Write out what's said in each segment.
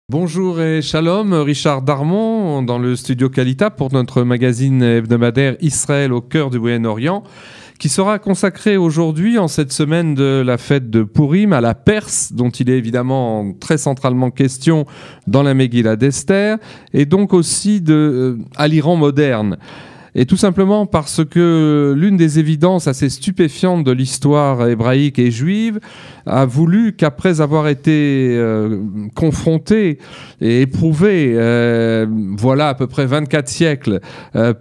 Bonjour et shalom, Richard Darmon dans le studio Kalita pour notre magazine hebdomadaire Israël au cœur du Moyen-Orient, qui sera consacré aujourd'hui, en cette semaine de la fête de Purim, à la Perse, dont il est évidemment très centralement question dans la Megillah d'Esther, et donc aussi à l'Iran moderne. Et tout simplement parce que l'une des évidences assez stupéfiantes de l'histoire hébraïque et juive a voulu qu'après avoir été confronté et éprouvé, voilà à peu près 24 siècles,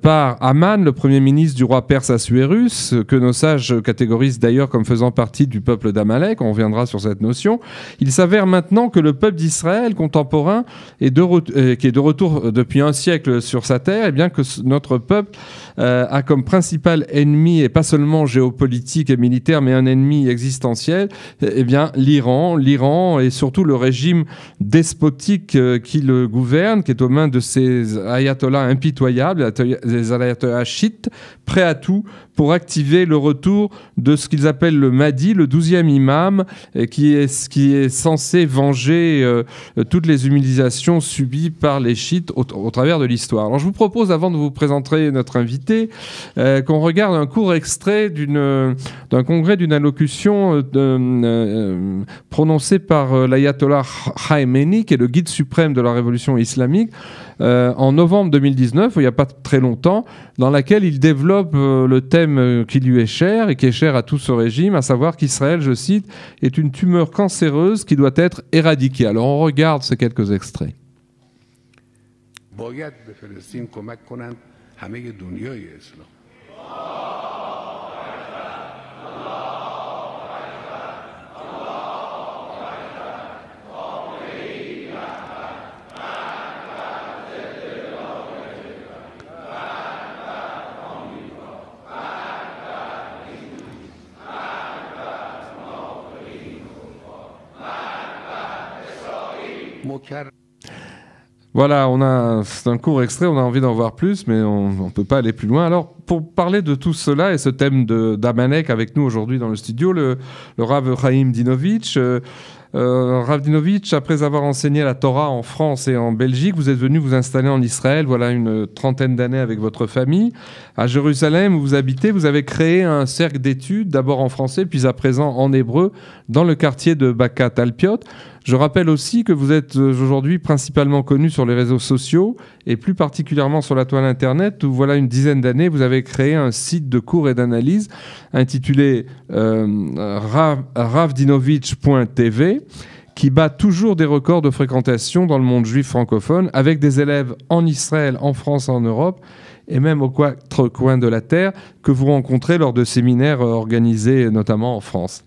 par Aman, le premier ministre du roi perse Assuérus, que nos sages catégorisent d'ailleurs comme faisant partie du peuple d'Amalek, on reviendra sur cette notion, il s'avère maintenant que le peuple d'Israël contemporain, qui est de retour depuis un siècle sur sa terre, et bien que notre peuple a comme principal ennemi, et pas seulement géopolitique et militaire, mais un ennemi existentiel, eh bien l'Iran et surtout le régime despotique qui le gouverne, qui est aux mains de ces ayatollahs impitoyables, les ayatollahs chiites, prêts à tout pour activer le retour de ce qu'ils appellent le Mahdi, le 12e imam, qui est censé venger toutes les humiliations subies par les chiites au travers de l'histoire. Alors je vous propose, avant de vous présenter notre invité, qu'on regarde un court extrait d'un congrès d'une allocution prononcée par l'ayatollah Khamenei, qui est le guide suprême de la révolution islamique, en novembre 2019, il n'y a pas très longtemps, dans laquelle il développe le thème qui lui est cher et qui est cher à tout ce régime, à savoir qu'Israël, je cite, est une tumeur cancéreuse qui doit être éradiquée. Alors on regarde ces quelques extraits. Voilà, c'est un court extrait, on a envie d'en voir plus, mais on ne peut pas aller plus loin. Alors, pour parler de tout cela et ce thème d'Amalek avec nous aujourd'hui dans le studio, le Rav Chaim Dinovitch. Rav Dinovitch, après avoir enseigné la Torah en France et en Belgique, vous êtes venu vous installer en Israël, voilà une trentaine d'années avec votre famille. À Jérusalem, où vous habitez, vous avez créé un cercle d'études, d'abord en français, puis à présent en hébreu, dans le quartier de Bakat Alpiot. Je rappelle aussi que vous êtes aujourd'hui principalement connu sur les réseaux sociaux et plus particulièrement sur la toile Internet où, voilà une dizaine d'années, vous avez créé un site de cours et d'analyse intitulé ravdinovitch.tv qui bat toujours des records de fréquentation dans le monde juif francophone avec des élèves en Israël, en France, en Europe et même aux quatre coins de la Terre que vous rencontrez lors de séminaires organisés notamment en France.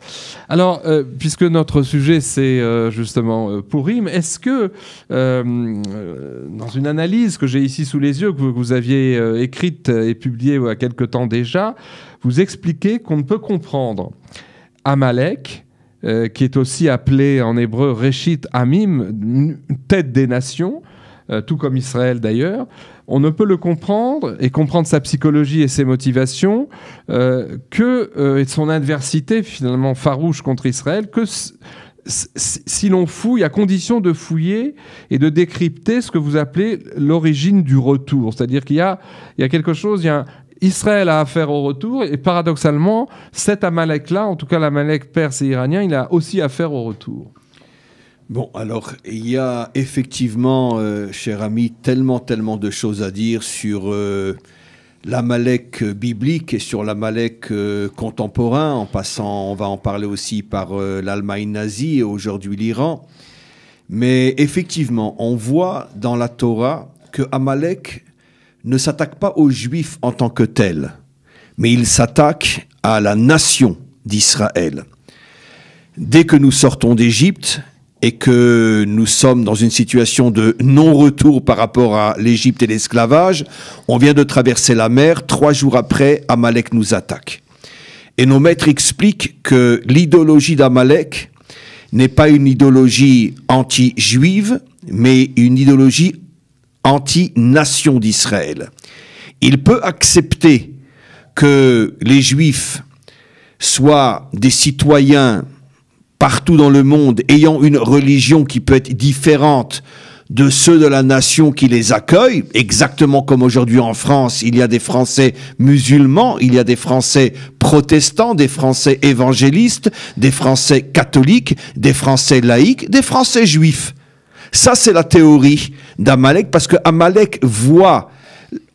Alors, puisque notre sujet c'est justement Purim, est-ce que dans une analyse que j'ai ici sous les yeux, que vous aviez écrite et publiée il y a quelque temps déjà, vous expliquez qu'on ne peut comprendre Amalek, qui est aussi appelé en hébreu Reshit Amim, tête des nations, tout comme Israël d'ailleurs, on ne peut le comprendre et comprendre sa psychologie et ses motivations et son adversité finalement farouche contre Israël que si l'on fouille, à condition de fouiller et de décrypter ce que vous appelez l'origine du retour. C'est-à-dire qu'il y a quelque chose, Israël a affaire au retour et paradoxalement, cet Amalek-là, en tout cas l'Amalek perse et iranien, il a aussi affaire au retour. Bon, alors, il y a effectivement, cher ami, tellement de choses à dire sur l'Amalek biblique et sur l'Amalek contemporain. En passant, on va en parler aussi par l'Allemagne nazie et aujourd'hui l'Iran. Mais effectivement, on voit dans la Torah que Amalek ne s'attaque pas aux Juifs en tant que tels, mais il s'attaque à la nation d'Israël. Dès que nous sortons d'Égypte, et que nous sommes dans une situation de non-retour par rapport à l'Égypte et l'esclavage, on vient de traverser la mer, 3 jours après, Amalek nous attaque. Et nos maîtres expliquent que l'idéologie d'Amalek n'est pas une idéologie anti-juive, mais une idéologie anti-nation d'Israël. Il peut accepter que les Juifs soient des citoyens partout dans le monde, ayant une religion qui peut être différente de ceux de la nation qui les accueillent, exactement comme aujourd'hui en France, il y a des Français musulmans, il y a des Français protestants, des Français évangélistes, des Français catholiques, des Français laïcs, des Français juifs. Ça, c'est la théorie d'Amalek, parce que Amalek voit,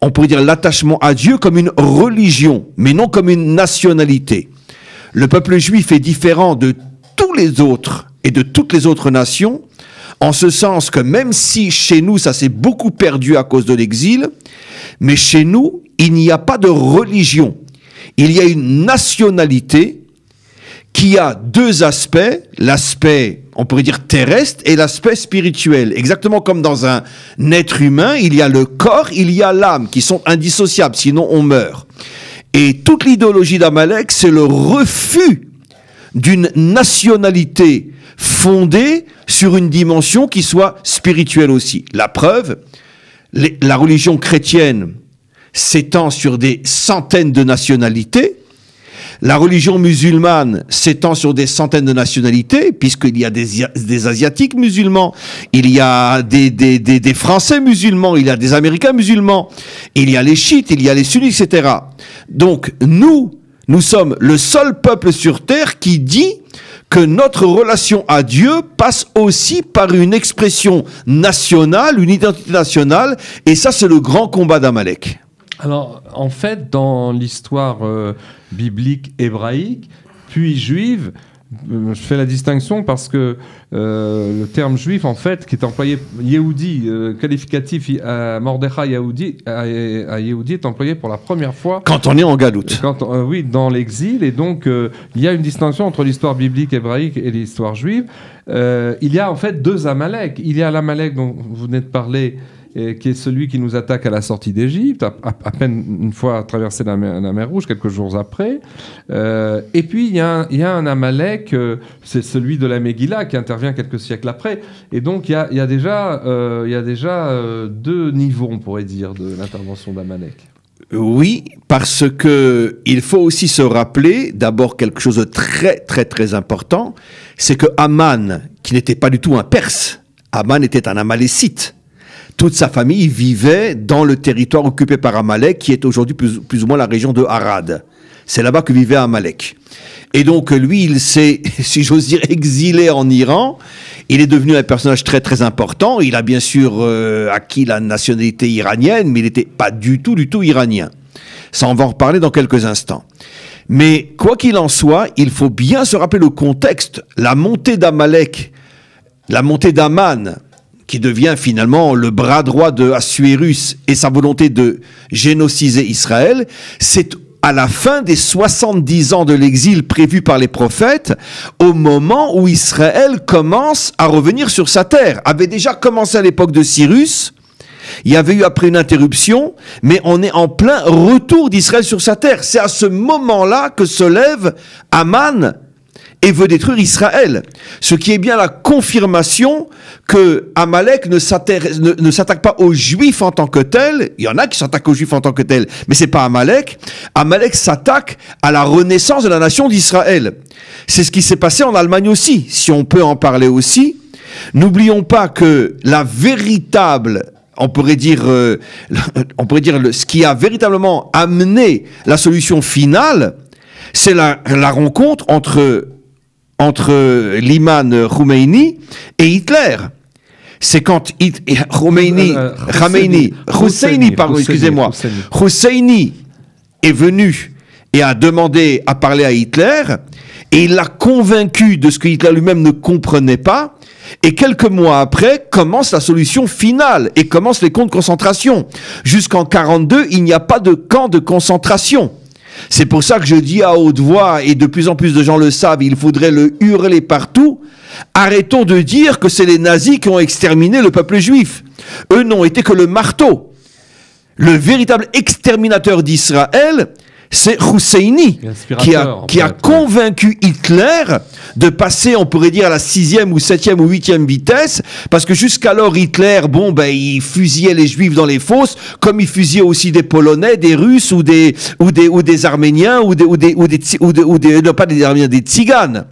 on pourrait dire, l'attachement à Dieu comme une religion, mais non comme une nationalité. Le peuple juif est différent de tous les autres et de toutes les autres nations, en ce sens que même si chez nous, ça s'est beaucoup perdu à cause de l'exil, mais chez nous, il n'y a pas de religion. Il y a une nationalité qui a deux aspects, l'aspect, on pourrait dire, terrestre et l'aspect spirituel. Exactement comme dans un être humain, il y a le corps, il y a l'âme, qui sont indissociables, sinon on meurt. Et toute l'idéologie d'Amalek, c'est le refus d'une nationalité fondée sur une dimension qui soit spirituelle aussi. La preuve, la religion chrétienne s'étend sur des centaines de nationalités. La religion musulmane s'étend sur des centaines de nationalités, puisqu'il y a des Asiatiques musulmans, il y a des Français musulmans, il y a des Américains musulmans, il y a les chiites, il y a les sunnites, etc. Donc nous sommes le seul peuple sur terre qui dit que notre relation à Dieu passe aussi par une expression nationale, une identité nationale, et ça c'est le grand combat d'Amalek. Alors, en fait, dans l'histoire biblique hébraïque, puis juive, je fais la distinction parce que le terme juif, en fait, qui est employé, Yehudi, qualificatif à Mordechai Yehudi, à Yehudi, est employé pour la première fois. Quand on est en galoute. Oui, dans l'exil. Et donc, il y a une distinction entre l'histoire biblique hébraïque et l'histoire juive. Il y a en fait deux Amalek. Il y a l'Amalek dont vous venez de parler, qui est celui qui nous attaque à la sortie d'Égypte, à peine une fois traversé la mer Rouge, quelques jours après. Et puis, il y a un Amalek, c'est celui de la Megillah, qui intervient quelques siècles après. Et donc, il y a déjà deux niveaux, on pourrait dire, de l'intervention d'Amalek. Oui, parce que il faut aussi se rappeler d'abord quelque chose de très, très, très important, c'est que Aman, qui n'était pas du tout un Perse, Aman était un Amalécite. Toute sa famille vivait dans le territoire occupé par Amalek, qui est aujourd'hui plus ou moins la région de Harad. C'est là-bas que vivait Amalek. Et donc, lui, il s'est, si j'ose dire, exilé en Iran. Il est devenu un personnage très, très important. Il a bien sûr acquis la nationalité iranienne, mais il n'était pas du tout iranien. Ça, on va en reparler dans quelques instants. Mais quoi qu'il en soit, il faut bien se rappeler le contexte. La montée d'Amalek, la montée d'Aman, qui devient finalement le bras droit de Assuérus et sa volonté de génocider Israël, c'est à la fin des 70 ans de l'exil prévu par les prophètes, au moment où Israël commence à revenir sur sa terre. Avait déjà commencé à l'époque de Cyrus, il y avait eu après une interruption, mais on est en plein retour d'Israël sur sa terre. C'est à ce moment-là que se lève Aman et veut détruire Israël. Ce qui est bien la confirmation que Amalek ne s'attaque pas aux Juifs en tant que tel. Il y en a qui s'attaquent aux Juifs en tant que tel, mais c'est pas Amalek. Amalek s'attaque à la renaissance de la nation d'Israël. C'est ce qui s'est passé en Allemagne aussi, si on peut en parler aussi. N'oublions pas que la véritable, on pourrait dire ce qui a véritablement amené la solution finale, c'est la rencontre entre l'imam Khomeini et Hitler. C'est quand Husseini est venu et a demandé à parler à Hitler, et il l'a convaincu de ce que Hitler lui-même ne comprenait pas, et quelques mois après, commence la solution finale, et commencent les camps de concentration. Jusqu'en 1942, il n'y a pas de camp de concentration. C'est pour ça que je dis à haute voix, et de plus en plus de gens le savent, il faudrait le hurler partout, arrêtons de dire que c'est les nazis qui ont exterminé le peuple juif. Eux n'ont été que le marteau. Le véritable exterminateur d'Israël, c'est Husseini, qui a convaincu Hitler de passer, on pourrait dire, à la 6e ou 7e ou 8e vitesse, parce que jusqu'alors, Hitler, il fusillait les Juifs dans les fosses, comme il fusillait aussi des Polonais, des Russes, ou des Arméniens, des Tziganes.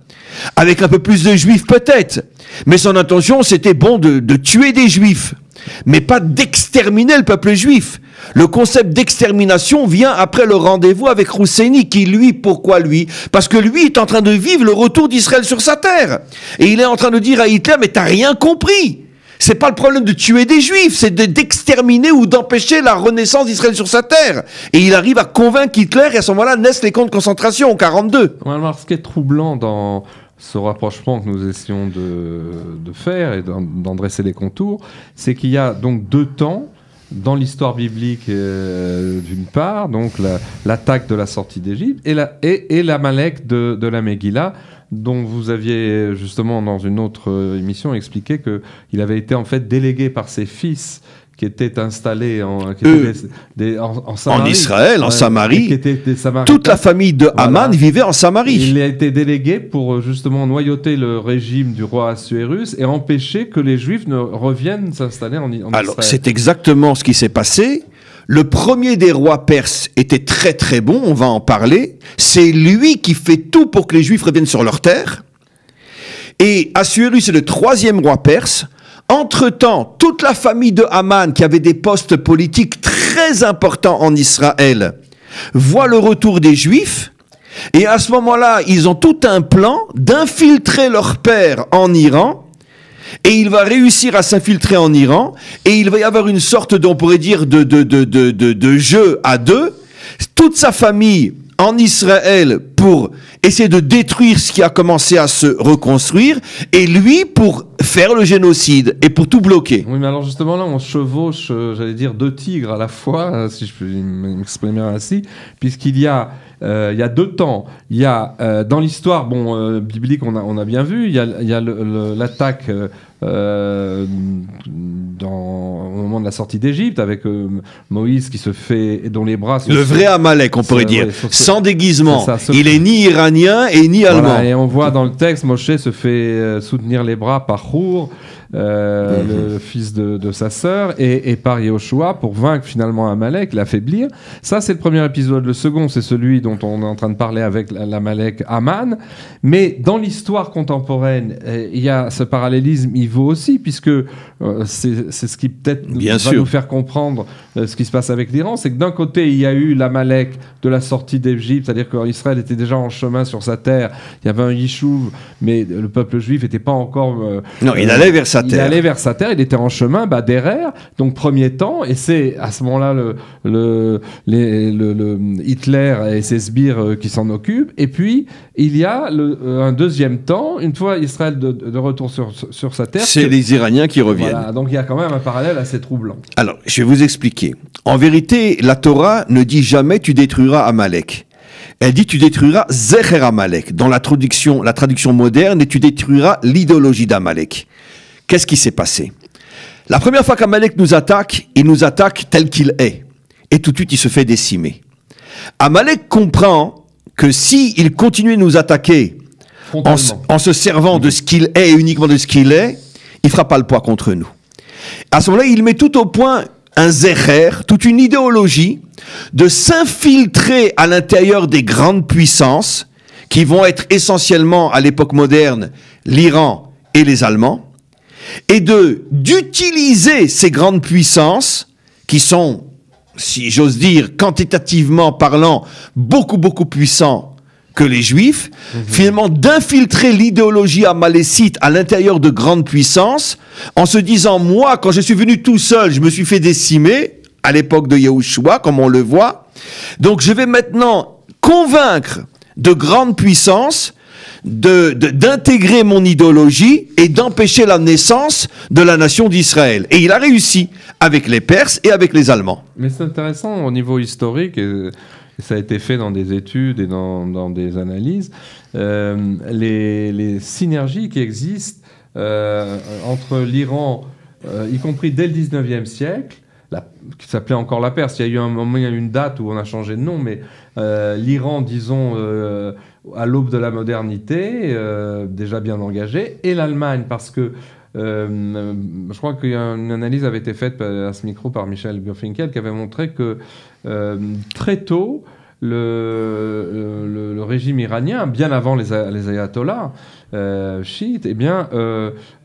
Avec un peu plus de juifs peut-être. Mais son intention, c'était bon de tuer des juifs, mais pas d'exterminer le peuple juif. Le concept d'extermination vient après le rendez-vous avec Husseini, qui lui, pourquoi lui? Parce que lui est en train de vivre le retour d'Israël sur sa terre. Et il est en train de dire à Hitler, mais t'as rien compris. C'est pas le problème de tuer des juifs, c'est d'exterminer ou d'empêcher la renaissance d'Israël sur sa terre. Et il arrive à convaincre Hitler, et à ce moment-là naissent les camps de concentration en 42. Alors, ce qui est troublant dans ce rapprochement que nous essayons de faire et d'en dresser les contours, c'est qu'il y a donc deux temps dans l'histoire biblique, d'une part, donc l'attaque de la sortie d'Égypte, et l'Amalek de la Megillah, dont vous aviez justement dans une autre émission expliqué qu'il avait été en fait délégué par ses fils qui étaient installés en Samarie. En Israël, en Samarie. Qui étaient des toute la famille de Haman vivait en Samarie. Il a été délégué pour justement noyauter le régime du roi Assuérus et empêcher que les Juifs ne reviennent s'installer en Israël. Alors, c'est exactement ce qui s'est passé. Le premier des rois perses était très très bon, on va en parler. C'est lui qui fait tout pour que les Juifs reviennent sur leur terre. Et Assuérus est le troisième roi perse. Entre-temps, toute la famille de Haman, qui avait des postes politiques très importants en Israël, voit le retour des Juifs. Et à ce moment-là, ils ont tout un plan d'infiltrer leur père en Iran. Et il va réussir à s'infiltrer en Iran. Et il va y avoir une sorte, on pourrait dire, de jeu à deux. Toute sa famille en Israël pour essayer de détruire ce qui a commencé à se reconstruire, et lui pour faire le génocide et pour tout bloquer. Oui, mais alors justement là, on chevauche, j'allais dire, deux tigres à la fois, si je peux m'exprimer ainsi, puisqu'il y a deux temps. Il y a dans l'histoire biblique, on a bien vu, il y a l'attaque au moment de la sortie d'Égypte avec Moïse qui se fait, dont les bras sont... Le vrai Amalek, on pourrait dire, sans déguisement. Il est ni iranien et ni allemand. Et on voit dans le texte, Moshe se fait soutenir les bras par Hur, le fils de sa sœur, et par Yehoshua pour vaincre finalement Amalek, l'affaiblir. Ça, c'est le premier épisode. Le second, c'est celui dont on est en train de parler avec l'Amalek Haman. Mais dans l'histoire contemporaine, il y a ce parallélisme, il vaut aussi, puisque c'est ce qui peut-être va nous faire comprendre ce qui se passe avec l'Iran. C'est que d'un côté, il y a eu l'Amalek de la sortie d'Égypte, c'est-à-dire qu'Israël était déjà en chemin sur sa terre. Il y avait un Yishuv, mais le peuple juif n'était pas encore... non, il allait vers sa terre. Il allait vers sa terre, il était en chemin, derrière, donc premier temps, et c'est à ce moment-là le Hitler et ses sbires qui s'en occupent. Et puis, il y a un deuxième temps, une fois Israël de retour sur sa terre. C'est les Iraniens qui reviennent. Voilà, donc il y a quand même un parallèle assez troublant. Alors, je vais vous expliquer. En vérité, la Torah ne dit jamais tu détruiras Amalek. Elle dit tu détruiras Zecher Amalek, dans la traduction moderne, et tu détruiras l'idéologie d'Amalek. Qu'est-ce qui s'est passé? La première fois qu'Amalek nous attaque, il nous attaque tel qu'il est. Et tout de suite, il se fait décimer. Amalek comprend que s'il continue de nous attaquer en se servant de ce qu'il est et uniquement de ce qu'il est, il ne fera pas le poids contre nous. À ce moment-là, il met tout au point un zecher, toute une idéologie de s'infiltrer à l'intérieur des grandes puissances qui vont être essentiellement, à l'époque moderne, l'Iran et les Allemands, et d'utiliser ces grandes puissances qui sont, si j'ose dire, quantitativement parlant, beaucoup puissants que les Juifs, finalement d'infiltrer l'idéologie amalécite à l'intérieur de grandes puissances, en se disant, moi, quand je suis venu tout seul, je me suis fait décimer, à l'époque de Yehoshua, comme on le voit, donc je vais maintenant convaincre de grandes puissances d'intégrer mon idéologie et d'empêcher la naissance de la nation d'Israël. Et il a réussi avec les Perses et avec les Allemands. Mais c'est intéressant au niveau historique, et ça a été fait dans des études et dans des analyses, les synergies qui existent entre l'Iran, y compris dès le 19e siècle, qui s'appelait encore la Perse. Il y a eu un moment, il y a eu une date où on a changé de nom, mais l'Iran, disons, à l'aube de la modernité, déjà bien engagé, et l'Allemagne, parce que je crois qu'une analyse avait été faite à ce micro par Michel Bürfinkel qui avait montré que très tôt, le régime iranien, bien avant les ayatollahs chiites, eh bien,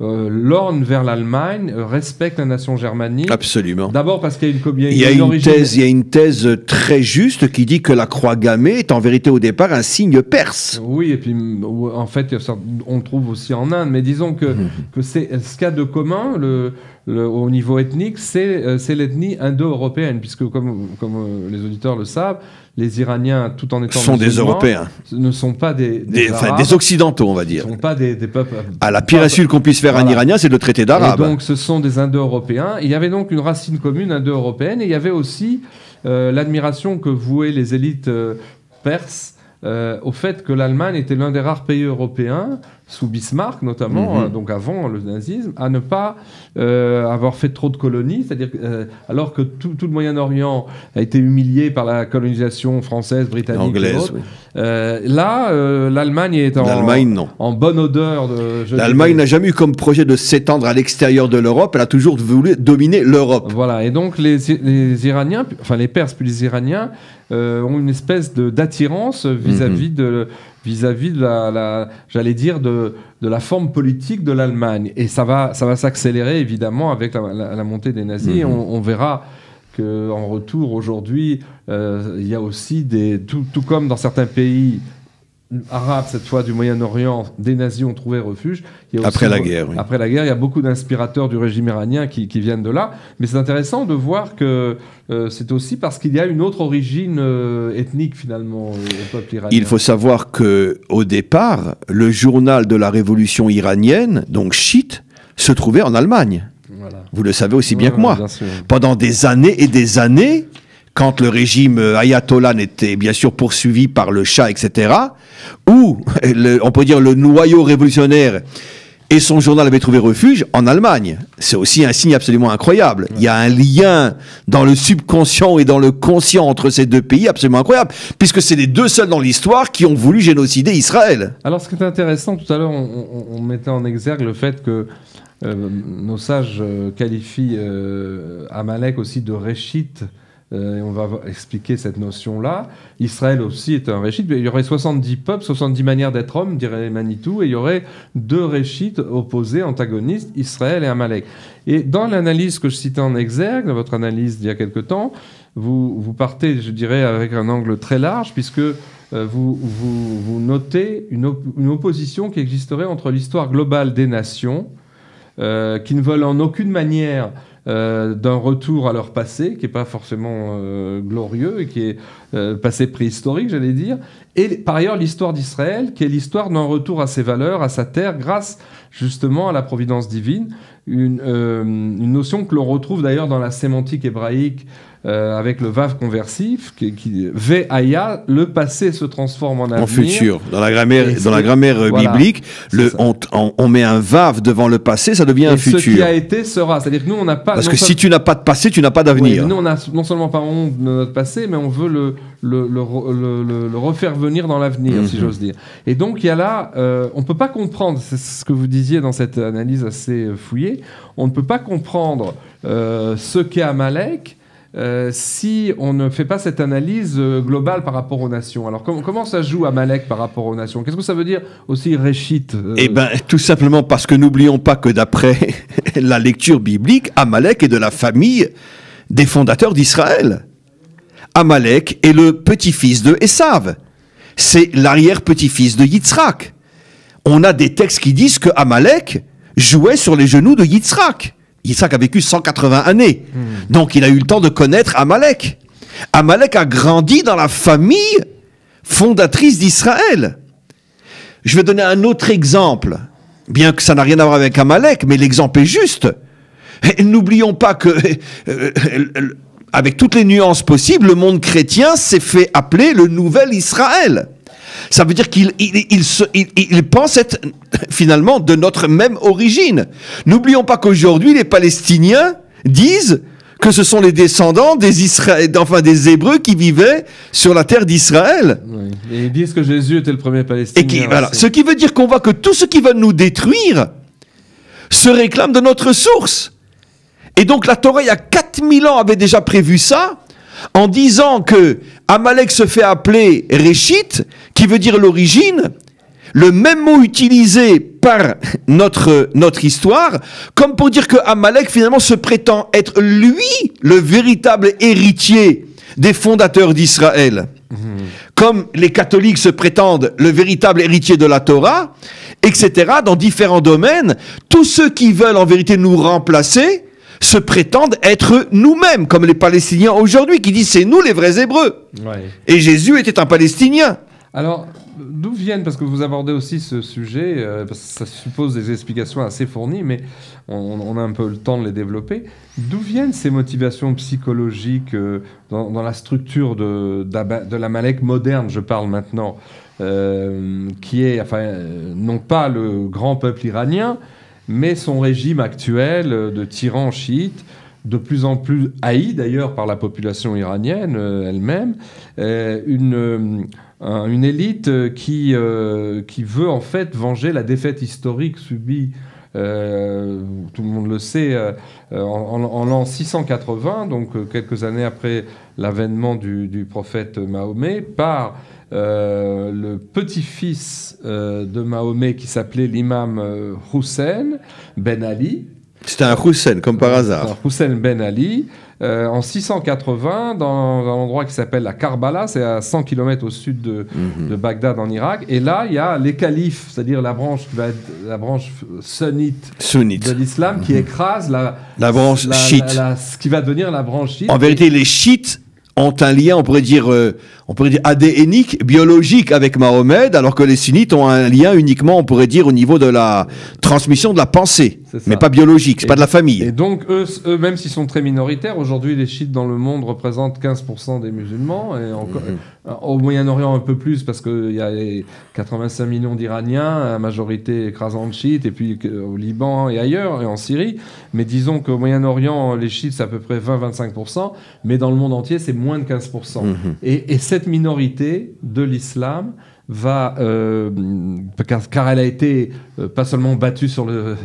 lorgne vers l'Allemagne, respecte la nation germanique. Absolument. D'abord parce qu'il y a il y a une thèse très juste qui dit que la croix gammée est en vérité au départ un signe perse. Oui, et puis en fait, on le trouve aussi en Inde, mais disons que c'est ce qu'il y a de commun au niveau ethnique, c'est l'ethnie indo-européenne, puisque comme les auditeurs le savent, les Iraniens, tout en étant sont des Européens, ne sont pas des Arabes, des Occidentaux, on va dire. Ne sont pas des peuples. La pire insulte qu'on puisse faire à un Iranien, c'est de le traiter d'arabe. Et donc, ce sont des Indo-Européens. Il y avait donc une racine commune indo-européenne, et il y avait aussi l'admiration que vouaient les élites perses au fait que l'Allemagne était l'un des rares pays européens, sous Bismarck notamment, donc avant le nazisme, à ne pas avoir fait trop de colonies, c'est-à-dire alors que tout le Moyen-Orient a été humilié par la colonisation française, britannique, anglaise, oui. L'Allemagne est en bonne odeur. L'Allemagne n'a jamais eu comme projet de s'étendre à l'extérieur de l'Europe, elle a toujours voulu dominer l'Europe. Voilà, et donc les Iraniens, enfin les Perses puis les Iraniens, ont une espèce d'attirance vis-à-vis de la j'allais dire, de la forme politique de l'Allemagne. Et ça va s'accélérer, évidemment, avec la montée des nazis. On verra qu'en retour, aujourd'hui, il y a aussi tout comme dans certains pays arabes, cette fois du Moyen-Orient, des nazis ont trouvé refuge. Il y a aussi, après la guerre, oui. Après la guerre, il y a beaucoup d'inspirateurs du régime iranien qui viennent de là. Mais c'est intéressant de voir que c'est aussi parce qu'il y a une autre origine ethnique, finalement, au peuple iranien. Il faut savoir qu'au départ, le journal de la révolution iranienne, donc chiite, se trouvait en Allemagne. Voilà. Vous le savez aussi bien que moi. Bien sûr. Pendant des années et des années, quand le régime ayatollah n'était bien sûr poursuivi par le Shah, etc., où, on peut dire, le noyau révolutionnaire et son journal avaient trouvé refuge en Allemagne. C'est aussi un signe absolument incroyable. Ouais. Il y a un lien dans le subconscient et dans le conscient entre ces deux pays absolument incroyable, puisque c'est les deux seuls dans l'histoire qui ont voulu génocider Israël. Alors, ce qui est intéressant, tout à l'heure, on mettait en exergue le fait que nos sages qualifient Amalek aussi de Réchite. Et on va expliquer cette notion-là. Israël aussi est un réchite. Il y aurait 70 peuples, 70 manières d'être homme, dirait Manitou, et il y aurait deux réchites opposés, antagonistes, Israël et Amalek. Et dans l'analyse que je citais en exergue, dans votre analyse d'il y a quelque temps, vous partez, je dirais, avec un angle très large, puisque vous notez une opposition qui existerait entre l'histoire globale des nations, qui ne veulent en aucune manière d'un retour à leur passé, qui n'est pas forcément glorieux, et qui est passé préhistorique, j'allais dire, et par ailleurs l'histoire d'Israël, qui est l'histoire d'un retour à ses valeurs, à sa terre, grâce justement à la providence divine, une notion que l'on retrouve d'ailleurs dans la sémantique hébraïque, avec le vav conversif, Ve'aya, le passé se transforme en avenir. En futur. Dans la grammaire voilà, biblique, on met un vav devant le passé, ça devient un futur. Ce qui a été sera. C'est-à-dire que nous, on n'a pas... Parce que si tu n'as pas de passé, tu n'as pas d'avenir. Oui, nous, on n'a non seulement pas honte de notre passé, mais on veut le refaire venir dans l'avenir, si j'ose dire. Et donc, il y a là... on ne peut pas comprendre, c'est ce que vous disiez dans cette analyse assez fouillée, on ne peut pas comprendre ce qu'est Amalek si on ne fait pas cette analyse globale par rapport aux nations. Alors comment ça joue Amalek par rapport aux nations? Qu'est-ce que ça veut dire aussi Réchite Eh bien, tout simplement parce que n'oublions pas que d'après la lecture biblique, Amalek est de la famille des fondateurs d'Israël. Amalek est le petit-fils de Esav. C'est l'arrière-petit-fils de Yitzhak. On a des textes qui disent que Amalek jouait sur les genoux de Yitzhak. Yitzhak a vécu 180 années. Donc, il a eu le temps de connaître Amalek. Amalek a grandi dans la famille fondatrice d'Israël. Je vais donner un autre exemple, bien que ça n'a rien à voir avec Amalek, mais l'exemple est juste. Et n'oublions pas que, avec toutes les nuances possibles, le monde chrétien s'est fait appeler le nouvel Israël. Ça veut dire qu'il pense être finalement de notre même origine. N'oublions pas qu'aujourd'hui, les Palestiniens disent que ce sont les descendants des Hébreux qui vivaient sur la terre d'Israël. Oui. Et ils disent que Jésus était le premier Palestinien. Voilà. Ce qui veut dire qu'on voit que tout ce qui va nous détruire se réclame de notre source. Et donc la Torah, il y a 4000 ans, avait déjà prévu ça, en disant que Amalek se fait appeler Réchit, qui veut dire l'origine, le même mot utilisé par notre histoire, comme pour dire que Amalek finalement se prétend être lui le véritable héritier des fondateurs d'Israël. Comme les catholiques se prétendent le véritable héritier de la Torah, etc., dans différents domaines, tous ceux qui veulent en vérité nous remplacer se prétendent être nous-mêmes, comme les Palestiniens aujourd'hui, qui disent c'est nous les vrais Hébreux. Ouais. Et Jésus était un Palestinien. Alors, d'où viennent, parce que vous abordez aussi ce sujet, parce que ça suppose des explications assez fournies, mais on a un peu le temps de les développer. D'où viennent ces motivations psychologiques dans la structure de l'Amalek moderne, je parle maintenant, qui est, enfin, non pas le grand peuple iranien, mais son régime actuel de tyran chiite, de plus en plus haï d'ailleurs par la population iranienne elle-même, une élite qui veut en fait venger la défaite historique subie, tout le monde le sait, en l'an 680, donc quelques années après l'avènement du prophète Mahomet, par le petit-fils de Mahomet qui s'appelait l'imam Hussein Ben Ali. C'était un Hussein, comme par hasard. Hussein Ben Ali, en 680, dans un endroit qui s'appelle la Karbala, c'est à 100 km au sud de Bagdad en Irak. Et là, il y a les califes, c'est-à-dire la branche qui va être la branche sunnite. De l'islam, qui écrase la branche chiite. Ce qui va devenir la branche chiite. En vérité, les chiites ont un lien, on pourrait dire ADNique, biologique avec Mahomet, alors que les sunnites ont un lien uniquement, on pourrait dire, au niveau de la transmission de la pensée, mais pas biologique, c'est pas de la famille. Et donc, eux, même s'ils sont très minoritaires, aujourd'hui, les chiites dans le monde représentent 15% des musulmans, et encore, au Moyen-Orient un peu plus, parce qu'il y a 85 millions d'Iraniens, la majorité écrasante chiite, et puis au Liban et ailleurs, et en Syrie. Mais disons qu'au Moyen-Orient, les chiites, c'est à peu près 20-25%, mais dans le monde entier, c'est moins de 15%. Et cette minorité de l'islam va, car elle a été pas seulement battue sur le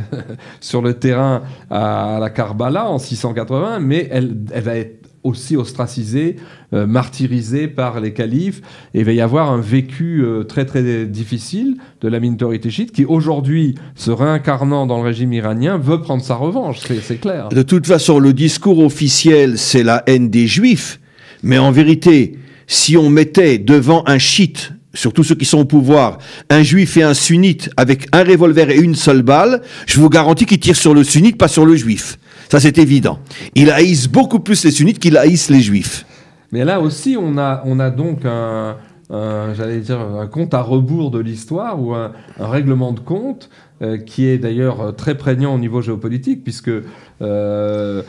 terrain à la Karbala en 680, mais elle va être aussi ostracisée, martyrisée par les califes, et il va y avoir un vécu très très difficile de la minorité chiite qui aujourd'hui, se réincarnant dans le régime iranien, veut prendre sa revanche, c'est clair. De toute façon, le discours officiel, c'est la haine des juifs, mais en vérité, si on mettait devant un chiite, surtout ceux qui sont au pouvoir, un juif et un sunnite avec un revolver et une seule balle, je vous garantis qu'ils tirent sur le sunnite, pas sur le juif. Ça, c'est évident. Ils haïssent beaucoup plus les sunnites qu'ils haïssent les juifs. Mais là aussi, on a donc j'allais dire un compte à rebours de l'histoire, ou un règlement de compte qui est d'ailleurs très prégnant au niveau géopolitique, puisque les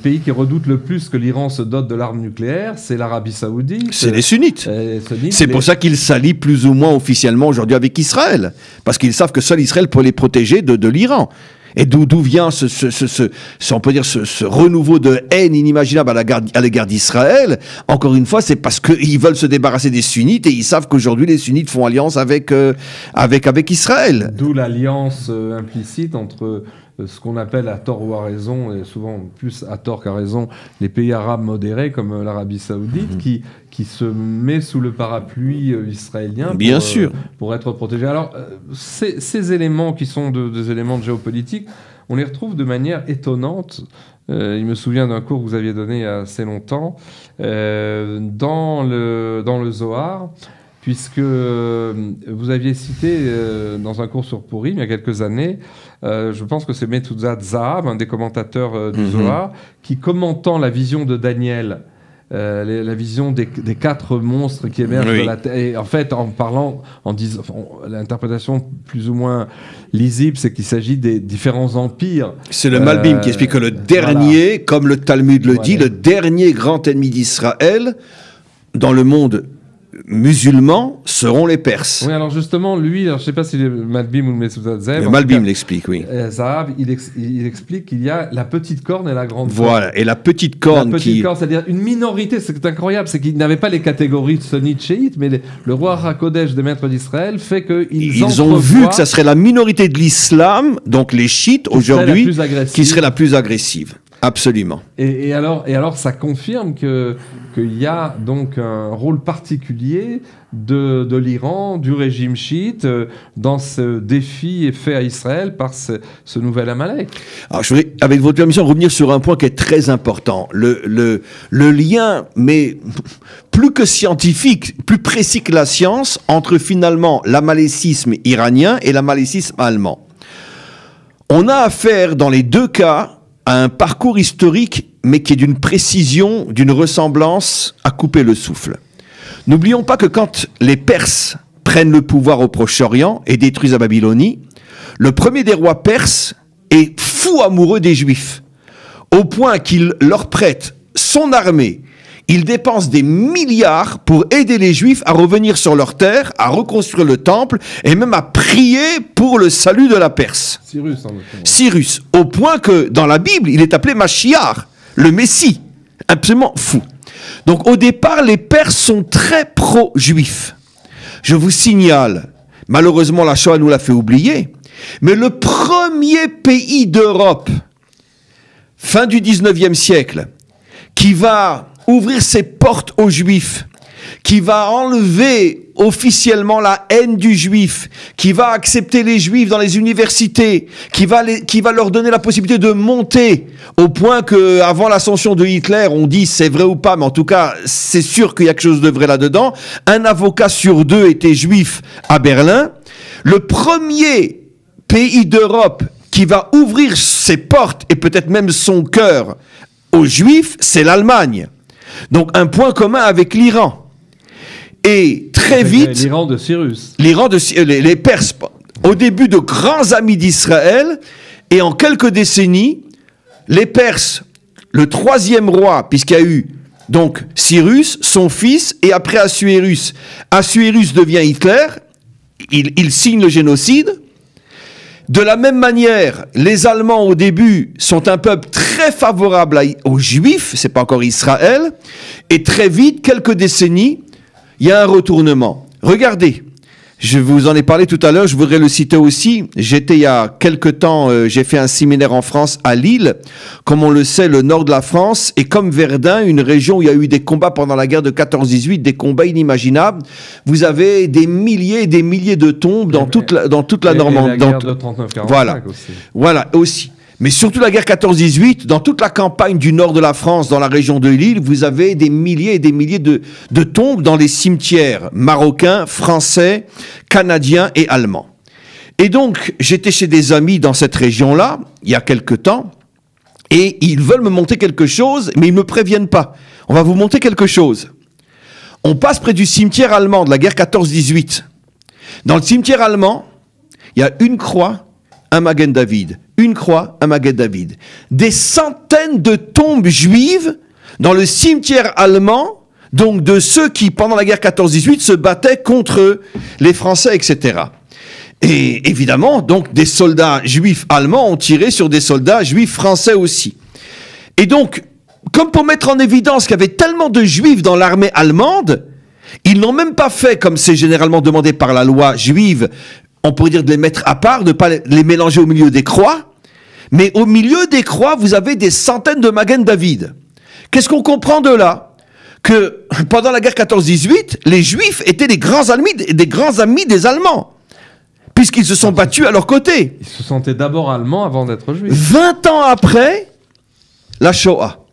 pays qui redoutent le plus que l'Iran se dote de l'arme nucléaire, c'est l'Arabie Saoudite. C'est les sunnites. C'est pour ça qu'ils s'allient plus ou moins officiellement aujourd'hui avec Israël, parce qu'ils savent que seul Israël peut les protéger de l'Iran. Et d'où vient on peut dire ce renouveau de haine inimaginable à l'égard d'Israël? Encore une fois, c'est parce qu'ils veulent se débarrasser des sunnites et ils savent qu'aujourd'hui les sunnites font alliance avec Israël. D'où l'alliance implicite entre ce qu'on appelle à tort ou à raison, et souvent plus à tort qu'à raison, les pays arabes modérés comme l'Arabie Saoudite, qui se met sous le parapluie israélien pour être protégé. Alors, ces éléments qui sont des éléments de géopolitique, on les retrouve de manière étonnante. Il me souvient d'un cours que vous aviez donné il y a assez longtemps, dans le Zohar, puisque vous aviez cité dans un cours sur Purim il y a quelques années, je pense que c'est Metuzat Zahav, un des commentateurs du Zohar, qui, commentant la vision de Daniel, la vision des 4 monstres qui émergent de la terre, et en fait en disant l'interprétation plus ou moins lisible, c'est qu'il s'agit des différents empires. C'est le Malbim qui explique que le dernier, comme le Talmud le dit, le dernier grand ennemi d'Israël dans le monde musulmans seront les Perses. Oui, alors justement, lui, alors je ne sais pas si c'est Malbim ou le Metuzat Zahav. Malbim l'explique, oui. Zahav, il explique qu'il y a la petite corne et la grande corne. Voilà, et la petite corne corne, c'est-à-dire une minorité, c'est incroyable, c'est qu'ils n'avaient pas les catégories de sunnites, chiites, mais le roi Hakodesh des maîtres d'Israël fait qu'ils ont vu que ça serait la minorité de l'islam, donc les chiites aujourd'hui, qui serait la plus agressive. Absolument. Et alors, ça confirme qu'il y a donc un rôle particulier de l'Iran, du régime chiite, dans ce défi fait à Israël par ce nouvel Amalek. Alors, je voudrais, avec votre permission, revenir sur un point qui est très important. Le lien, mais plus que scientifique, plus précis que la science, entre finalement l'amalécisme iranien et l'amalécisme allemand. On a affaire, dans les deux cas, à un parcours historique, mais qui est d'une précision, d'une ressemblance à couper le souffle. N'oublions pas que quand les Perses prennent le pouvoir au Proche-Orient et détruisent la Babylonie, le premier des rois perses est fou amoureux des Juifs, au point qu'il leur prête son armée. Il dépense des milliards pour aider les Juifs à revenir sur leur terre, à reconstruire le temple et même à prier pour le salut de la Perse. Cyrus, au point que dans la Bible, il est appelé Machiar, le Messie. Absolument fou. Donc au départ, les Perses sont très pro-juifs. Je vous signale, malheureusement la Shoah nous l'a fait oublier, mais le premier pays d'Europe, fin du 19e siècle, qui va ouvrir ses portes aux Juifs, qui va enlever officiellement la haine du Juif, qui va accepter les Juifs dans les universités, qui va leur donner la possibilité de monter, au point que avant l'ascension de Hitler, on dit c'est vrai ou pas, mais en tout cas c'est sûr qu'il y a quelque chose de vrai là-dedans. Un avocat sur deux était juif à Berlin. Le premier pays d'Europe qui va ouvrir ses portes et peut-être même son cœur aux Juifs, c'est l'Allemagne. Donc un point commun avec l'Iran. Et très vite... L'Iran de Cyrus. Les Perses, au début de grands amis d'Israël, et en quelques décennies, les Perses, le troisième roi, puisqu'il y a eu donc Cyrus, son fils, et après Assuérus. Assuérus devient Hitler, il signe le génocide. De la même manière, les Allemands au début sont un peuple très favorable aux Juifs, c'est pas encore Israël, et très vite, quelques décennies, il y a un retournement. Regardez, je vous en ai parlé tout à l'heure, je voudrais le citer aussi. J'étais il y a quelque temps, j'ai fait un séminaire en France à Lille. Comme on le sait, le nord de la France est comme Verdun, une région où il y a eu des combats pendant la guerre de 14-18, des combats inimaginables. Vous avez des milliers et des milliers de tombes dans toute la Normandie. Et la guerre de 39-45 aussi. Voilà, aussi. Mais surtout la guerre 14-18, dans toute la campagne du nord de la France, dans la région de Lille, vous avez des milliers et des milliers de tombes dans les cimetières marocains, français, canadiens et allemands. Et donc, j'étais chez des amis dans cette région-là, il y a quelque temps, et ils veulent me montrer quelque chose, mais ils ne me préviennent pas. On va vous montrer quelque chose. On passe près du cimetière allemand de la guerre 14-18. Dans le cimetière allemand, il y a une croix, un Magen David. Une croix, un Magen David. Des centaines de tombes juives dans le cimetière allemand, donc de ceux qui, pendant la guerre 14-18, se battaient contre les Français, etc. Et évidemment, donc, des soldats juifs allemands ont tiré sur des soldats juifs français aussi. Et donc, comme pour mettre en évidence qu'il y avait tellement de juifs dans l'armée allemande, ils n'ont même pas fait, comme c'est généralement demandé par la loi juive, on pourrait dire de les mettre à part, de ne pas les mélanger au milieu des croix. Mais au milieu des croix, vous avez des centaines de Magen David. Qu'est-ce qu'on comprend de là? Que pendant la guerre 14-18, les Juifs étaient des grands amis des Allemands, puisqu'ils se sont battus à leur côté. Ils se sentaient d'abord allemands avant d'être juifs. 20 ans après, la Shoah.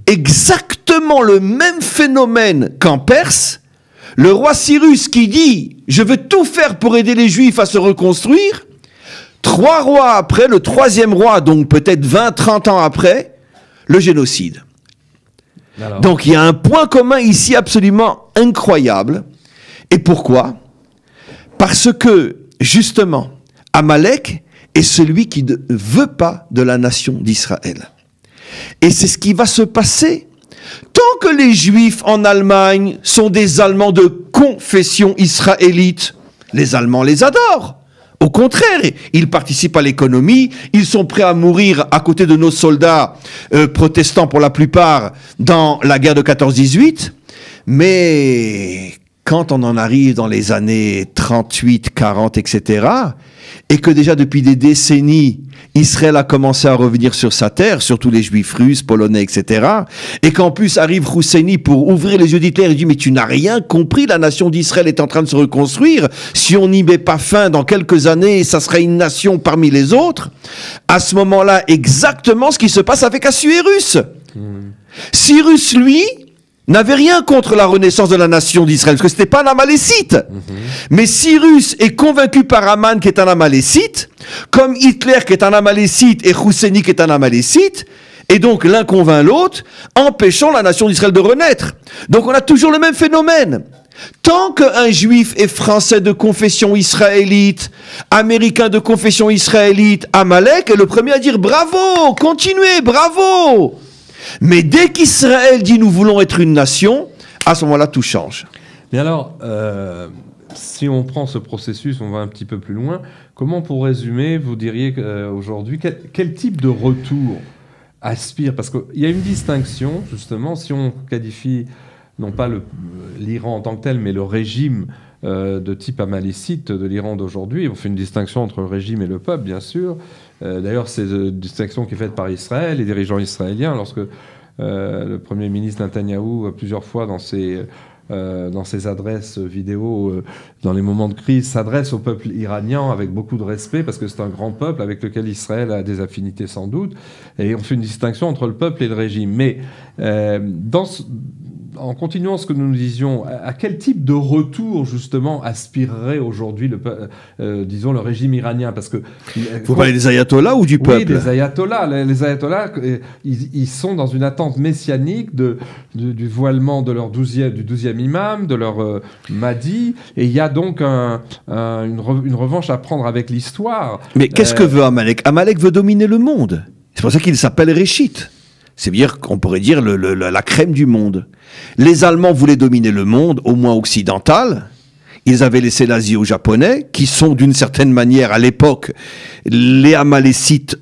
Exactement le même phénomène qu'en Perse. Le roi Cyrus qui dit « Je veux tout faire pour aider les Juifs à se reconstruire », 3 rois après, le 3e roi, donc peut-être 20-30 ans après, le génocide. Alors. Donc il y a un point commun ici absolument incroyable. Et pourquoi? Parce que, justement, Amalek est celui qui ne veut pas de la nation d'Israël. Et c'est ce qui va se passer. Tant que les Juifs en Allemagne sont des Allemands de confession israélite, les Allemands les adorent. Au contraire, ils participent à l'économie, ils sont prêts à mourir à côté de nos soldats protestants pour la plupart dans la guerre de 14-18. Mais quand on en arrive dans les années 38, 40, etc., et que déjà depuis des décennies, Israël a commencé à revenir sur sa terre, surtout les Juifs russes, Polonais, etc., et qu'en plus arrive Husseini pour ouvrir les yeux d'Hitler et dit « Mais tu n'as rien compris, la nation d'Israël est en train de se reconstruire. Si on n'y met pas fin dans quelques années, ça sera une nation parmi les autres. » À ce moment-là, exactement ce qui se passe avec Assuérus. Cyrus, lui, n'avait rien contre la renaissance de la nation d'Israël, parce que c'était pas un Amalécite. Mais Cyrus est convaincu par Aman qui est un Amalécite, comme Hitler qui est un Amalécite et Husseini qui est un Amalécite, et donc l'un convainc l'autre, empêchant la nation d'Israël de renaître. Donc on a toujours le même phénomène. Tant qu'un juif est français de confession israélite, américain de confession israélite, Amalek est le premier à dire bravo, continuez, bravo. Mais dès qu'Israël dit nous voulons être une nation, à ce moment-là tout change. Mais alors, si on prend ce processus, on va un petit peu plus loin, comment pour résumer, vous diriez aujourd'hui, quel type de retour aspire? Parce qu'il y a une distinction, justement, si on qualifie non pas l'Iran en tant que tel, mais le régime de type amalécite de l'Iran d'aujourd'hui. On fait une distinction entre le régime et le peuple, bien sûr. D'ailleurs, c'est une distinction qui est faite par Israël, les dirigeants israéliens, lorsque le Premier ministre Netanyahou, plusieurs fois dans ses adresses vidéo, dans les moments de crise, s'adresse au peuple iranien avec beaucoup de respect, parce que c'est un grand peuple avec lequel Israël a des affinités sans doute, et on fait une distinction entre le peuple et le régime. Mais en continuant ce que nous disions, à quel type de retour, justement, aspirerait aujourd'hui, disons, le régime iranien? Parce que vous parlez des ayatollahs ou du peuple? Oui, des ayatollahs. Les ayatollahs, ils sont dans une attente messianique du voilement de du 12e imam, de leur Mahdi, et il y a donc une revanche à prendre avec l'histoire. Mais qu'est-ce que veut Amalek? Amalek veut dominer le monde. C'est pour ça qu'il s'appelle Réchit. C'est-à-dire qu'on pourrait dire la crème du monde. Les Allemands voulaient dominer le monde, au moins occidental. Ils avaient laissé l'Asie aux Japonais, qui sont d'une certaine manière, à l'époque, les Amalécites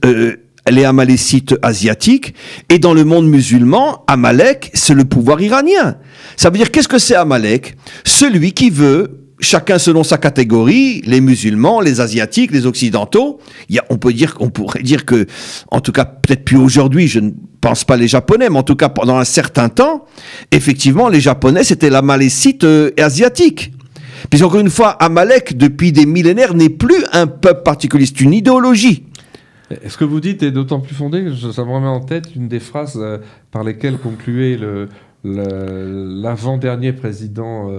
asiatiques. Et dans le monde musulman, Amalek, c'est le pouvoir iranien. Ça veut dire, qu'est-ce que c'est Amalek? Celui qui veut, chacun selon sa catégorie, les musulmans, les asiatiques, les occidentaux. On pourrait dire que, en tout cas, peut-être plus aujourd'hui, je ne pense pas les Japonais, mais en tout cas pendant un certain temps, effectivement, les Japonais, c'était l'Amalécite asiatique. Puis encore une fois, Amalek, depuis des millénaires, n'est plus un peuple particulier, c'est une idéologie. Ce que vous dites est d'autant plus fondé que ça me remet en tête une des phrases par lesquelles concluait l'avant-dernier président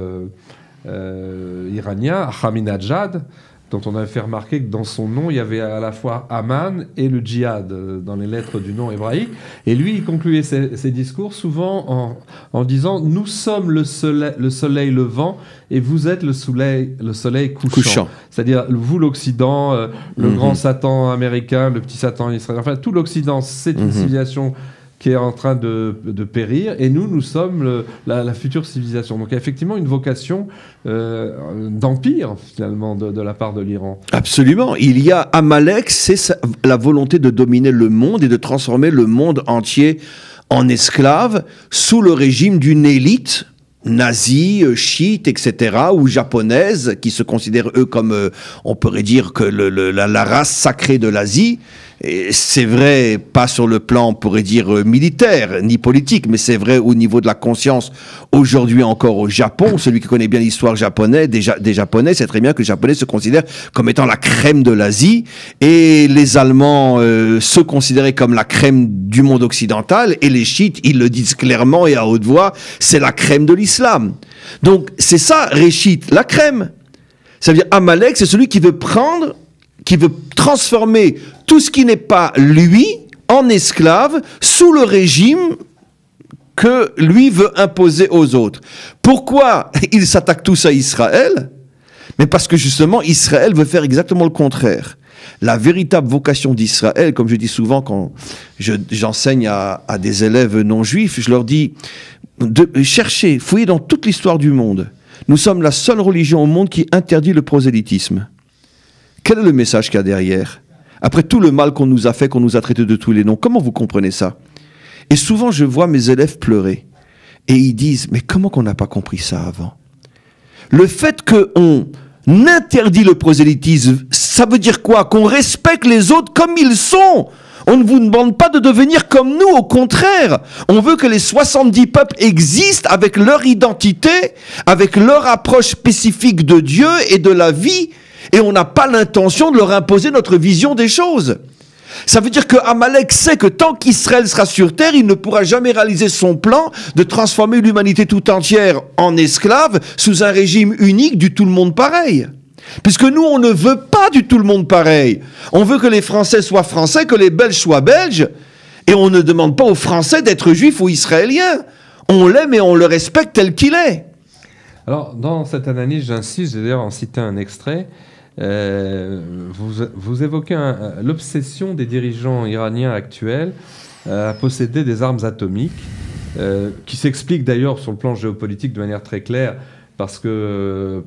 iranien, Ahmadinejad, dont on avait fait remarquer que dans son nom, il y avait à la fois Aman et le djihad dans les lettres du nom hébraïque. Et lui, il concluait ses discours souvent en disant « Nous sommes le soleil levant et vous êtes le soleil couchant. » C'est-à-dire, vous, l'Occident, le grand Satan américain, le petit Satan israélien, enfin, tout l'Occident, c'est une civilisation qui est en train de périr, et nous sommes la future civilisation. Donc il y a effectivement une vocation d'empire, finalement, de la part de l'Iran. Absolument. Il y a Amalek, c'est la volonté de dominer le monde et de transformer le monde entier en esclave sous le régime d'une élite nazie, chiite, etc., ou japonaise, qui se considèrent, eux, comme, on pourrait dire, que la race sacrée de l'Asie. Et c'est vrai, pas sur le plan, on pourrait dire, militaire, ni politique, mais c'est vrai au niveau de la conscience, aujourd'hui encore au Japon. Celui qui connaît bien l'histoire japonaise, des Japonais, sait très bien que les Japonais se considèrent comme étant la crème de l'Asie, et les Allemands se considéraient comme la crème du monde occidental, et les chiites, ils le disent clairement et à haute voix, c'est la crème de l'islam. Donc, c'est ça, Réchit, la crème. Ça veut dire, Amalek, c'est celui qui veut transformer tout ce qui n'est pas lui en esclave sous le régime que lui veut imposer aux autres. Pourquoi ils s'attaquent tous à Israël? Mais parce que justement, Israël veut faire exactement le contraire. La véritable vocation d'Israël, comme je dis souvent quand j'enseigne à des élèves non juifs, je leur dis cherchez, fouillez dans toute l'histoire du monde. Nous sommes la seule religion au monde qui interdit le prosélytisme. Quel est le message qu'il y a derrière? Après tout le mal qu'on nous a fait, qu'on nous a traité de tous les noms, comment vous comprenez ça? Et souvent, je vois mes élèves pleurer. Et ils disent, mais comment qu'on n'a pas compris ça avant? Le fait qu'on n'interdit le prosélytisme. Ça veut dire quoi? Qu'on respecte les autres comme ils sont. On ne vous demande pas de devenir comme nous, au contraire. On veut que les 70 peuples existent avec leur identité, avec leur approche spécifique de Dieu et de la vie, et on n'a pas l'intention de leur imposer notre vision des choses. Ça veut dire que Amalek sait que tant qu'Israël sera sur terre, il ne pourra jamais réaliser son plan de transformer l'humanité tout entière en esclave sous un régime unique du tout le monde pareil. Puisque nous, on ne veut pas du tout le monde pareil. On veut que les Français soient Français, que les Belges soient Belges, et on ne demande pas aux Français d'être juifs ou israéliens. On l'aime et on le respecte tel qu'il est. Alors, dans cette analyse, j'insiste, j'ai d'ailleurs en cité un extrait. Vous évoquez l'obsession des dirigeants iraniens actuels à posséder des armes atomiques, qui s'explique d'ailleurs sur le plan géopolitique de manière très claire, parce que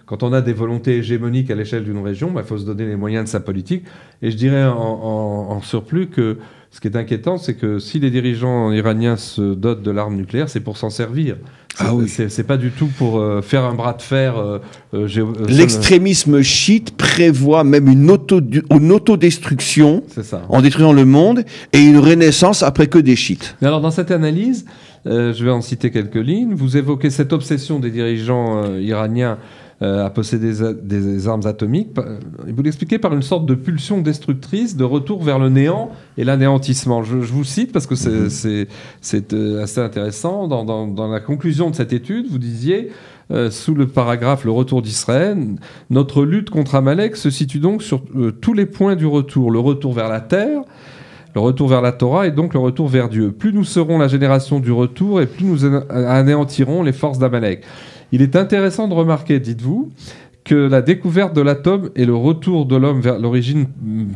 quand on a des volontés hégémoniques à l'échelle d'une région, il faut se donner les moyens de sa politique. Et je dirais en surplus que ce qui est inquiétant, c'est que si les dirigeants iraniens se dotent de l'arme nucléaire, c'est pour s'en servir. C'est pas du tout pour faire un bras de fer. L'extrémisme chiite prévoit même une autodestruction en détruisant le monde et une renaissance après que des chiites. Mais alors dans cette analyse, je vais en citer quelques lignes. Vous évoquez cette obsession des dirigeants iraniens à posséder des armes atomiques. Vous l'expliquez par une sorte de pulsion destructrice de retour vers le néant et l'anéantissement. Je vous cite parce que c'est assez intéressant. Dans la conclusion de cette étude, vous disiez, sous le paragraphe « Le retour d'Israël », notre lutte contre Amalek se situe donc sur tous les points du retour. Le retour vers la terre, le retour vers la Torah et donc le retour vers Dieu. Plus nous serons la génération du retour et plus nous anéantirons les forces d'Amalek. Il est intéressant de remarquer, dites-vous, que la découverte de l'atome est le retour de l'homme vers l'origine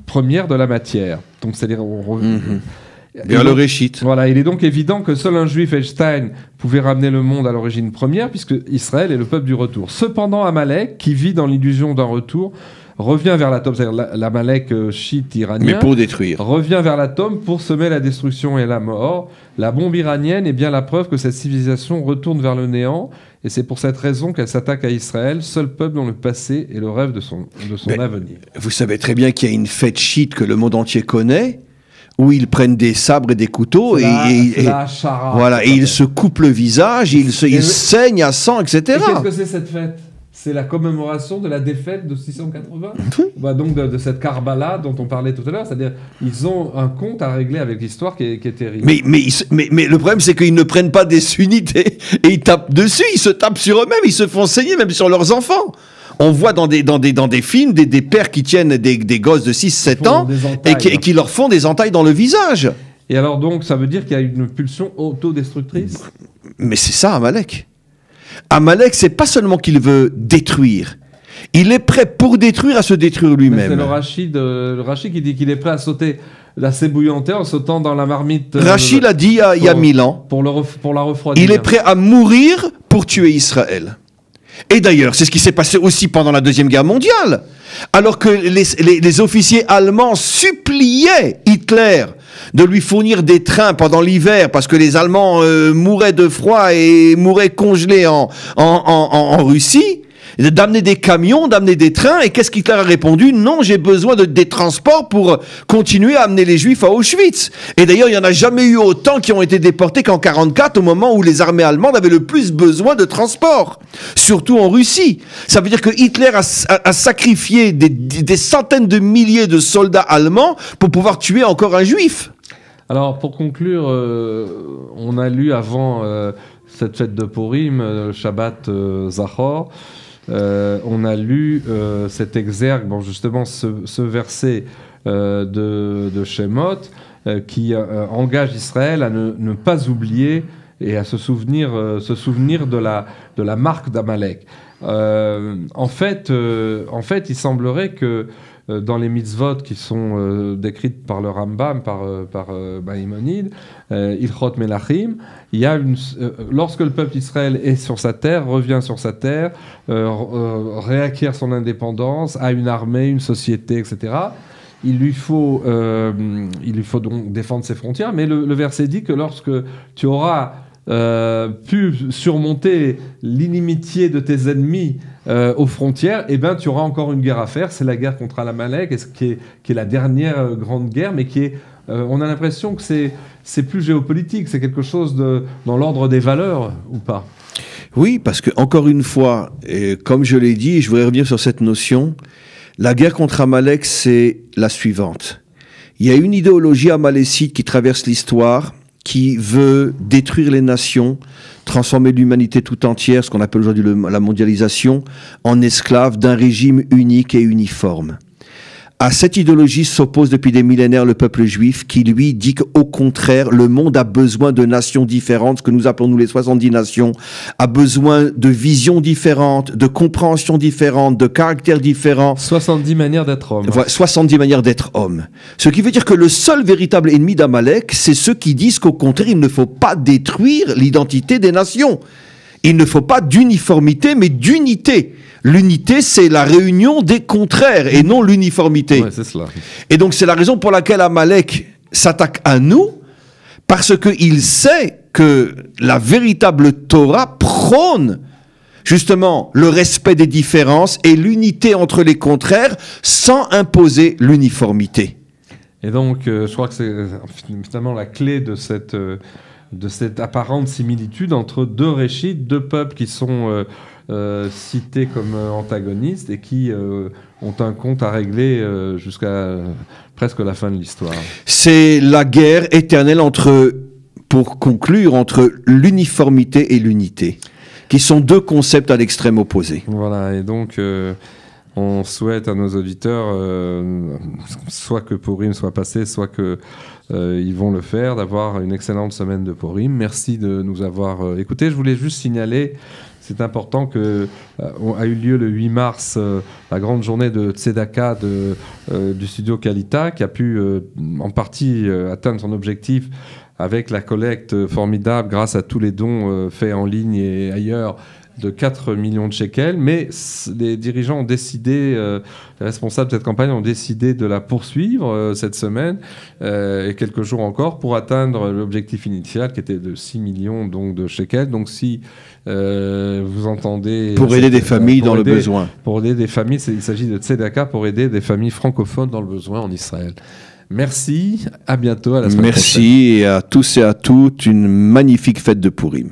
première de la matière. Donc, c'est-à-dire... Vers le Réchit. Voilà, il est donc évident que seul un juif, Einstein, pouvait ramener le monde à l'origine première, puisque Israël est le peuple du retour. Cependant, Amalek, qui vit dans l'illusion d'un retour, revient vers l'atome, c'est-à-dire l'Amalek chiite iranien, mais pour détruire, revient vers l'atome pour semer la destruction et la mort. La bombe iranienne est bien la preuve que cette civilisation retourne vers le néant, et c'est pour cette raison qu'elle s'attaque à Israël, seul peuple dont le passé est le rêve de son avenir. Vous savez très bien qu'il y a une fête chiite que le monde entier connaît, où ils prennent des sabres et des couteaux et ils se coupent le visage, ils saignent à sang, etc. Et qu'est-ce que c'est cette fête? C'est la commémoration de la défaite de 680, donc de cette Karbala dont on parlait tout à l'heure. C'est-à-dire ils ont un compte à régler avec l'histoire qui est terrible. Mais le problème, c'est qu'ils ne prennent pas des sunnites et ils tapent dessus, ils se tapent sur eux-mêmes, ils se font saigner même sur leurs enfants. On voit dans des films des pères qui tiennent des gosses de 6-7 ans et qui leur font des entailles dans le visage. Et alors donc, ça veut dire qu'il y a une pulsion autodestructrice? Mais c'est ça, Amalek. Amalek, c'est pas seulement qu'il veut détruire. Il est prêt pour détruire à se détruire lui-même. C'est le Rachid qui dit qu'il est prêt à sauter assez bouillanté en sautant dans la marmite. Rachid l'a dit il y a 1000 ans. Pour la refroidir. Il est prêt à mourir pour tuer Israël. Et d'ailleurs, c'est ce qui s'est passé aussi pendant la Deuxième Guerre mondiale. Alors que les officiers allemands suppliaient Hitler de lui fournir des trains pendant l'hiver parce que les Allemands mouraient de froid et mouraient congelés en Russie, d'amener des camions, d'amener des trains. Et qu'est-ce qu'Hitler a répondu? Non, j'ai besoin des transports pour continuer à amener les Juifs à Auschwitz. Et d'ailleurs, il n'y en a jamais eu autant qui ont été déportés qu'en 1944, au moment où les armées allemandes avaient le plus besoin de transports, surtout en Russie. Ça veut dire que Hitler a sacrifié des centaines de milliers de soldats allemands pour pouvoir tuer encore un Juif. Alors, pour conclure, on a lu avant cette fête de Purim, le Shabbat Zachor, on a lu cet exergue, justement ce verset de Shemot qui engage Israël à ne pas oublier et à se souvenir de la marque d'Amalek. En fait, il semblerait que dans les mitzvot qui sont décrites par le Rambam, par Maïmonide, Ilchot Melachim, il y a lorsque le peuple d'Israël est sur sa terre, revient sur sa terre, réacquiert son indépendance, a une armée, une société, etc., il lui faut donc défendre ses frontières, mais le verset dit que lorsque tu auras pu surmonter l'inimitié de tes ennemis aux frontières, eh ben, tu auras encore une guerre à faire. C'est la guerre contre l'Amalek, qui est la dernière grande guerre, mais qui est, on a l'impression que c'est plus géopolitique, c'est quelque chose dans l'ordre des valeurs, ou pas? Oui, parce que encore une fois, et comme je l'ai dit, je voudrais revenir sur cette notion, la guerre contre Amalek, c'est la suivante. Il y a une idéologie amalécite qui traverse l'histoire, qui veut détruire les nations, transformer l'humanité tout entière, ce qu'on appelle aujourd'hui la mondialisation, en esclave d'un régime unique et uniforme. À cette idéologie s'oppose depuis des millénaires le peuple juif qui, lui, dit qu'au contraire, le monde a besoin de nations différentes, ce que nous appelons, nous, les 70 nations, a besoin de visions différentes, de compréhensions différentes, de caractères différents. 70 manières d'être homme. Voilà, 70 manières d'être homme. Ce qui veut dire que le seul véritable ennemi d'Amalek, c'est ceux qui disent qu'au contraire, il ne faut pas détruire l'identité des nations. Il ne faut pas d'uniformité, mais d'unité. L'unité, c'est la réunion des contraires et non l'uniformité. Ouais, c'est cela. Et donc, c'est la raison pour laquelle Amalek s'attaque à nous, parce qu'il sait que la véritable Torah prône justement le respect des différences et l'unité entre les contraires sans imposer l'uniformité. Et donc, je crois que c'est finalement la clé de cette apparente similitude entre deux réchits, deux peuples qui sont cités comme antagonistes et qui ont un compte à régler jusqu'à presque la fin de l'histoire. C'est la guerre éternelle pour conclure, entre l'uniformité et l'unité, qui sont deux concepts à l'extrême opposé. Voilà, et donc on souhaite à nos auditeurs soit que Purim soit passé, soit que ils vont le faire, d'avoir une excellente semaine de Purim. Merci de nous avoir écoutés. Je voulais juste signaler, c'est important, a eu lieu le 8 mars la grande journée de Tzedaka du studio Kalita, qui a pu en partie atteindre son objectif avec la collecte formidable grâce à tous les dons faits en ligne et ailleurs de 4 millions de shekels, mais les dirigeants ont décidé, les responsables de cette campagne ont décidé de la poursuivre cette semaine et quelques jours encore pour atteindre l'objectif initial qui était de 6 millions donc, de shekels. Donc si vous entendez... Pour aider des familles dans le besoin. Pour aider des familles, il s'agit de Tzedaka pour aider des familles francophones dans le besoin en Israël. Merci, à bientôt, à la semaine prochaine. Merci et à tous et à toutes, une magnifique fête de Purim.